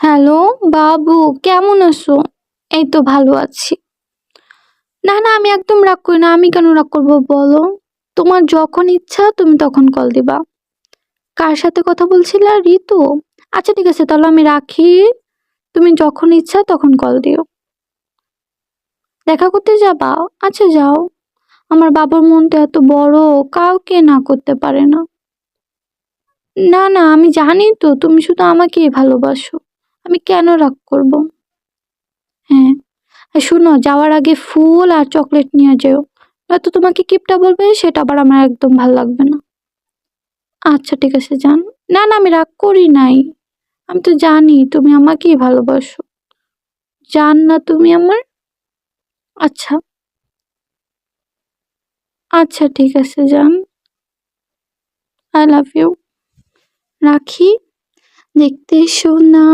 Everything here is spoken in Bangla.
হ্যালো, বাবু কেমন আছো? এই তো ভালো আছি। না, না আমি একদম রাগ করি না। আমি কেন রাগ করব বলো? তোমার যখন ইচ্ছা তুমি তখন কল দিবা। কার সাথে কথা বলছিলা? ঋতু? আচ্ছা ঠিক আছে তাহলে আমি রাখি। তুমি যখন ইচ্ছা তখন কল দিও। দেখা করতে যাবা? আচ্ছা যাও। আমার বাবার মনটা এত বড়, কাউকে না করতে পারে না। না, না আমি জানি তো তুমি শুধু আমাকেই ভালোবাসো। আমি কেন রাগ করব? হ্যাঁ। আর শোনো যাওয়ার আগে ফুল আর চকলেট নিয়ে যেও, নয়তো তোমাকে কিপটা বলবে সেটা আবার আমার একদম ভাল লাগবে না। আচ্ছা ঠিক আছে যান। না না আমি রাগ করি নাই, আমি তো জানি তুমি আমাকেই ভালোবাসো। জান না তুমি আমার। আচ্ছা, আচ্ছা ঠিক আছে যান। I love you. রাখি। দেখতে এসো না।